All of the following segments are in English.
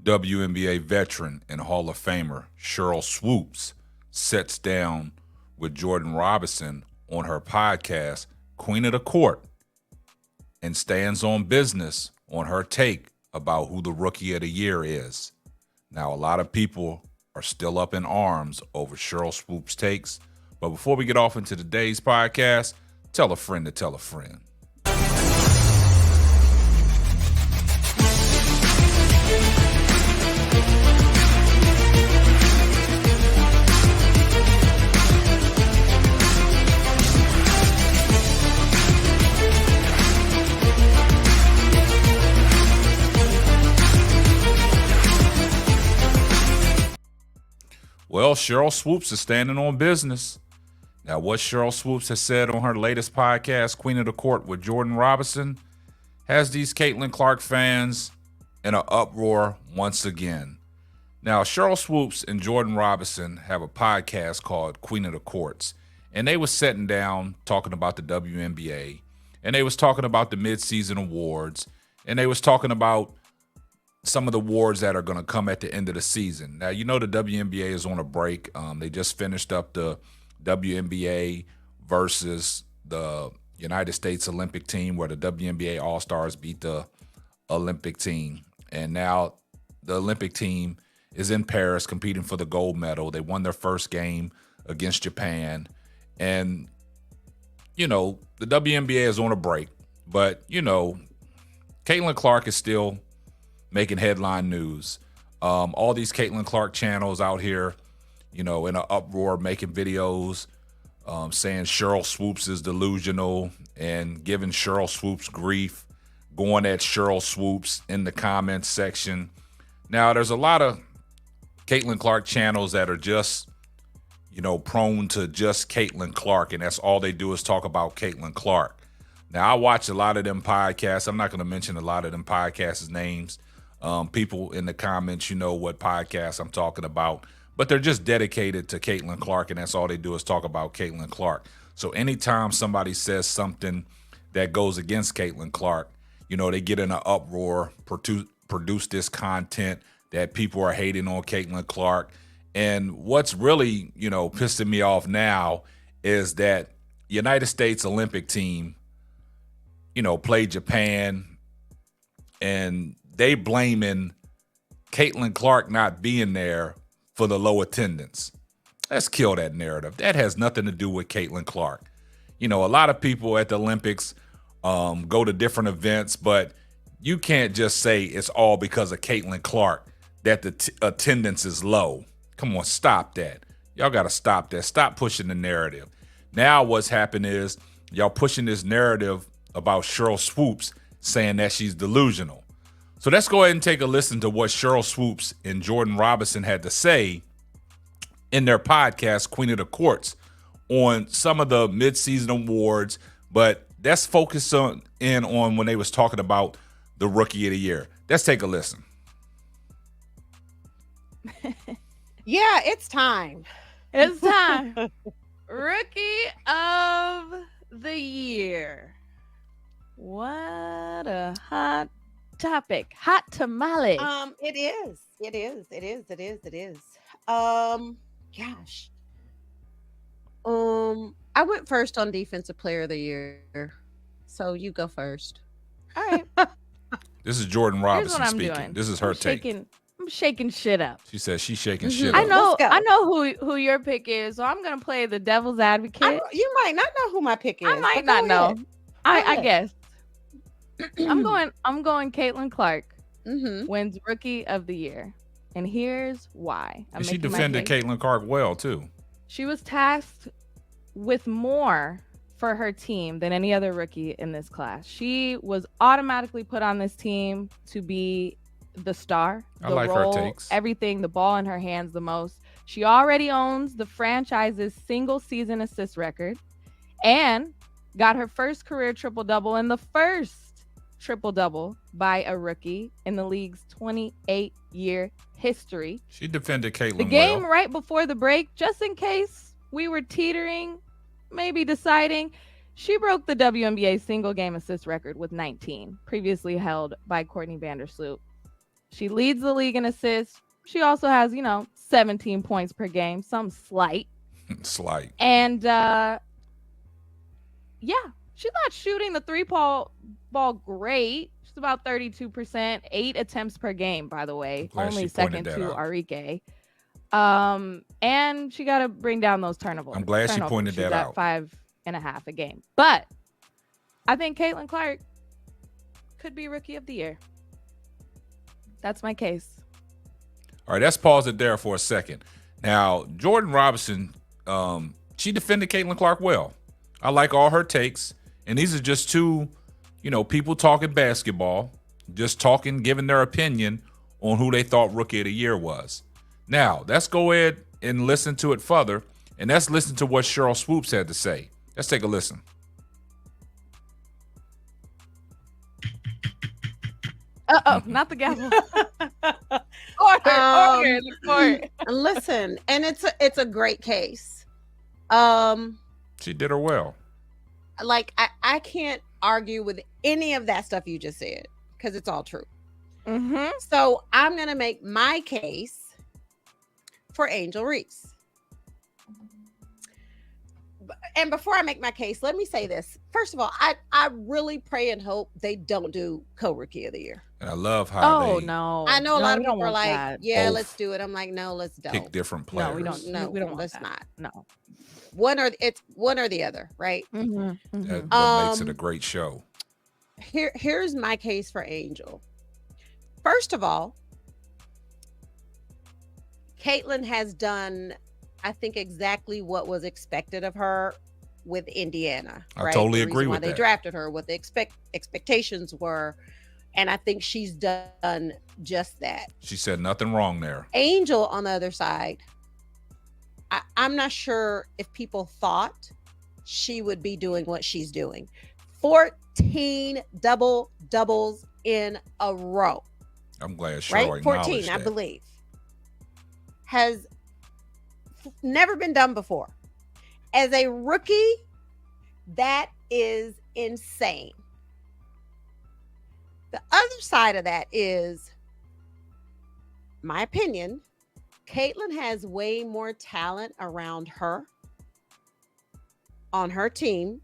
WNBA veteran and Hall of Famer Sheryl Swoopes sits down with Jordan Robinson on her podcast, Queen of the Court, and stands on business on her take about who the Rookie of the Year is. Now, a lot of people are still up in arms over Sheryl Swoopes' takes, but before we get off into today's podcast, tell a friend to tell a friend. Well, Sheryl Swoopes is standing on business. Now, what Sheryl Swoopes has said on her latest podcast, Queen of the Court with Jordan Robinson, has these Caitlin Clark fans in an uproar once again. Now, Sheryl Swoopes and Jordan Robinson have a podcast called Queen of the Courts, and they were sitting down talking about the WNBA, and they was talking about the midseason awards, and they was talking about some of the awards that are going to come at the end of the season. Now, you know the WNBA is on a break. They just finished up the WNBA versus the United States Olympic team, where the WNBA All-Stars beat the Olympic team. And now the Olympic team is in Paris competing for the gold medal. They won their first game against Japan. And, you know, the WNBA is on a break. But, you know, Caitlin Clark is still making headline news. All these Caitlin Clark channels out here, you know, in an uproar, making videos, saying Sheryl Swoopes is delusional and giving Sheryl Swoopes grief, going at Sheryl Swoopes in the comments section. Now, there's a lot of Caitlin Clark channels that are just, you know, prone to just Caitlin Clark, and that's all they do is talk about Caitlin Clark. Now, I watch a lot of them podcasts. I'm not going to mention a lot of them podcasts' names. People in the comments, you know what podcast I'm talking about, but they're just dedicated to Caitlin Clark, and that's all they do is talk about Caitlin Clark. So anytime somebody says something that goes against Caitlin Clark, you know, they get in an uproar, produce this content that people are hating on Caitlin Clark. And what's really, you know, pissing me off now is that United States Olympic team, you know, played Japan, and they blaming Caitlin Clark not being there for the low attendance. Let's kill that narrative. That has nothing to do with Caitlin Clark. You know, a lot of people at the Olympics go to different events, but you can't just say it's all because of Caitlin Clark that the attendance is low. Come on, stop that. Y'all got to stop that. Stop pushing the narrative. Now what's happened is y'all pushing this narrative about Sheryl Swoopes saying that she's delusional. So let's go ahead and take a listen to what Sheryl Swoopes and Jordan Robinson had to say in their podcast, Queen of the Courts, on some of the midseason awards, but let's focus on when they was talking about the Rookie of the Year. Let's take a listen. Yeah, it's time. It's time. Rookie of the Year. What a hot topic. Hot tamale. It is. Gosh. I went first on Defensive Player of the Year. So you go first. All right. This is Jordan Robinson speaking. Doing. This is her take. I'm shaking shit up. She says she's shaking shit I up. know who your pick is, so I'm gonna play the devil's advocate. You might not know who my pick is. I might not know. I guess. I'm going Caitlin Clark wins Rookie of the Year. And here's why. And she defended Caitlin Clark well, too. She was tasked with more for her team than any other rookie in this class. She was automatically put on this team to be the star, the role, her takes. Everything, the ball in her hands the most. She already owns the franchise's single season assist record and got her first career triple-double and the first triple-double by a rookie in the league's 28-year history. She defended Caitlin The game right before the break, just in case we were teetering, maybe deciding, she broke the WNBA single game assist record with 19, previously held by Courtney Vandersloot. She leads the league in assists. She also has, 17 points per game, some slight. Slight. And she's not shooting the three-ball great. She's about 32%, 8 attempts per game, by the way. Only second to Arike. And she got to bring down those turnovers. I'm glad she pointed that out. 5.5 a game. But I think Caitlin Clark could be Rookie of the Year. That's my case. All right, let's pause it there for a second. Now, Jordan Robinson, she defended Caitlin Clark well. I like all her takes. And these are just two, people talking basketball, just talking, giving their opinion on who they thought Rookie of the Year was. Now, let's go ahead and listen to it further, and let's listen to what Sheryl Swoopes had to say. Let's take a listen. Not the gavel. Order. Listen, and it's a great case. She did her well. Like, I can't argue with any of that stuff you just said because it's all true. Mm-hmm. So I'm going to make my case for Angel Reese. And before I make my case, let me say this. First of all, I really pray and hope they don't do co-Rookie of the Year. And I love how no. I know a lot of people are like, that. Let's do it. I'm like, no, let's don't. Pick different players. No, we don't. No, we don't. Let's that. not. No. It's one or the other, right? Mm-hmm. Mm-hmm. That's what makes it a great show. Here's my case for Angel. First of all, Caitlin has done, I think, exactly what was expected of her with Indiana. I totally agree with that. They drafted her, what the expectations were, and I think she's done just that. She said nothing wrong there. Angel, on the other side, I'm not sure if people thought she would be doing what she's doing. 14 doubles in a row. I'm glad Sheryl right? 14, acknowledged I that. believe. Has never been done before. As a rookie, that is insane. The other side of that is, my opinion, Caitlin has way more talent around her on her team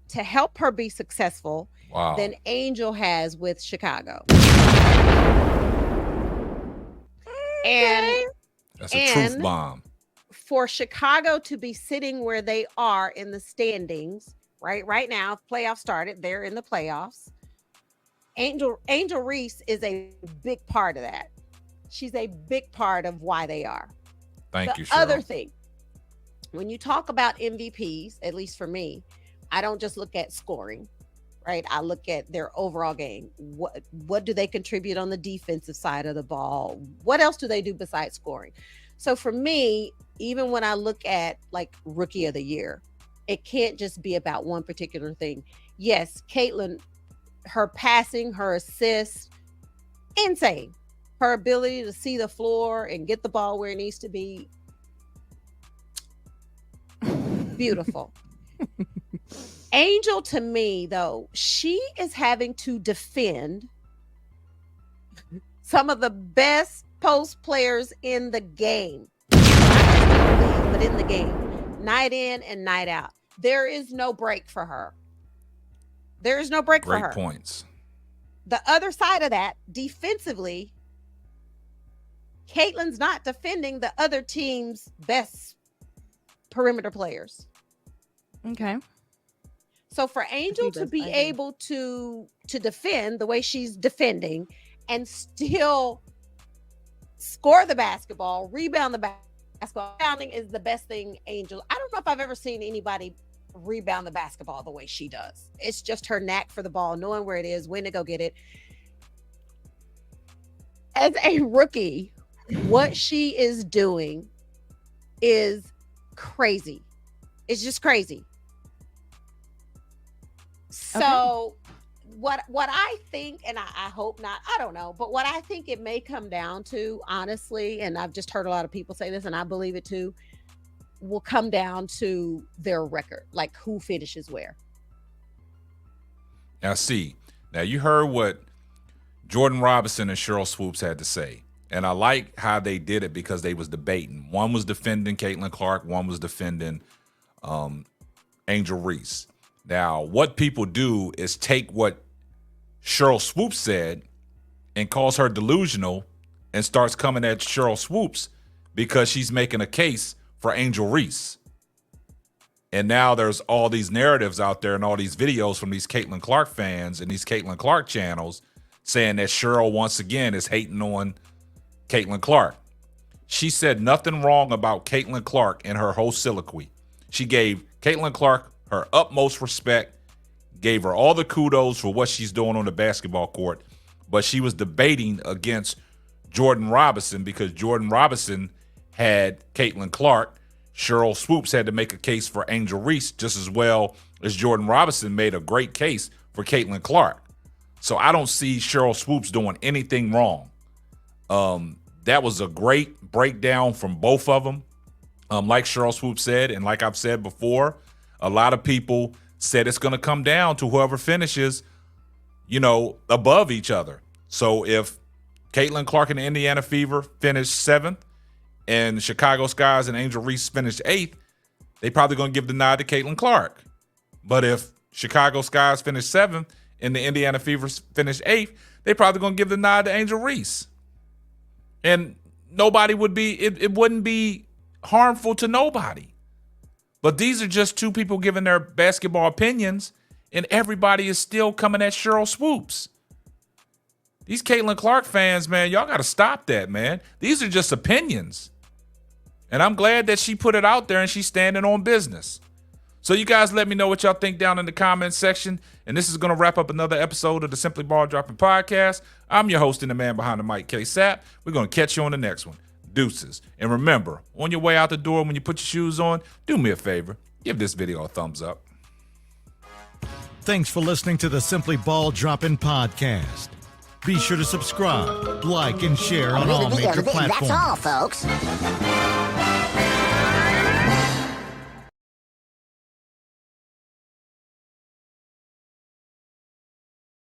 to help her be successful than Angel has with Chicago. And that's a truth bomb. For Chicago to be sitting where they are in the standings, right now, if playoffs started, they're in the playoffs. Angel Reese is a big part of that. She's a big part of why they are. Thank you, Sheryl. The other thing, when you talk about MVPs, at least for me, I don't just look at scoring, right? I look at their overall game. What do they contribute on the defensive side of the ball? What else do they do besides scoring? So for me, even when I look at like Rookie of the Year, it can't just be about one particular thing. Yes, Caitlin, her passing, her assists, insane. Her ability to see the floor and get the ball where it needs to be, beautiful. Angel, to me, though, she is having to defend some of the best post players in the game. Not just in the league, but in the game. Night in and night out. There is no break for her. There is no break for her. Great points. The other side of that, defensively, Caitlin's not defending the other team's best perimeter players. Okay. So for Angel to be able to defend the way she's defending and still score the basketball, rebound the basketball, rebounding is the best thing Angel. I don't know if I've ever seen anybody rebound the basketball the way she does. It's just her knack for the ball, knowing where it is, when to go get it. As a rookie, what she is doing is crazy. It's just crazy. So what I think, and I hope not, I don't know, but what I think it may come down to, honestly, and I've just heard a lot of people say this and I believe it too, will come down to their record, like who finishes where. Now you heard what Jordan Robinson and Sheryl Swoopes had to say. And I like how they did it because they was debating. One was defending Caitlin Clark. One was defending Angel Reese. Now, what people do is take what Sheryl Swoopes said and calls her delusional and starts coming at Sheryl Swoopes because she's making a case for Angel Reese. And now there's all these narratives out there and all these videos from these Caitlin Clark fans and these Caitlin Clark channels saying that Sheryl, once again, is hating on Caitlin Clark. She said nothing wrong about Caitlin Clark in her whole soliloquy. She gave Caitlin Clark her utmost respect, gave her all the kudos for what she's doing on the basketball court, but she was debating against Jordan Robinson because Jordan Robinson had Caitlin Clark. Sheryl Swoopes had to make a case for Angel Reese just as well as Jordan Robinson made a great case for Caitlin Clark. So I don't see Sheryl Swoopes doing anything wrong. That was a great breakdown from both of them. Like Sheryl Swoopes said, and like I've said before, a lot of people said it's going to come down to whoever finishes, above each other. So if Caitlin Clark and the Indiana Fever finished 7th and Chicago Skies and Angel Reese finished 8th, they probably going to give the nod to Caitlin Clark. But if Chicago Skies finished 7th and the Indiana Fever finished 8th, they probably going to give the nod to Angel Reese. And nobody would be, it wouldn't be harmful to nobody. But these are just two people giving their basketball opinions, and everybody is still coming at Sheryl Swoopes. These Caitlin Clark fans, man, y'all got to stop that, man. These are just opinions. And I'm glad that she put it out there and she's standing on business. So you guys let me know what y'all think down in the comments section. And this is going to wrap up another episode of the Simply Ball Dropping Podcast. I'm your host and the man behind the mic, K Sapp. We're going to catch you on the next one. Deuces. And remember, on your way out the door, when you put your shoes on, do me a favor. Give this video a thumbs up. Thanks for listening to the Simply Ball Dropping Podcast. Be sure to subscribe, like, and share on all major platforms. That's all, folks.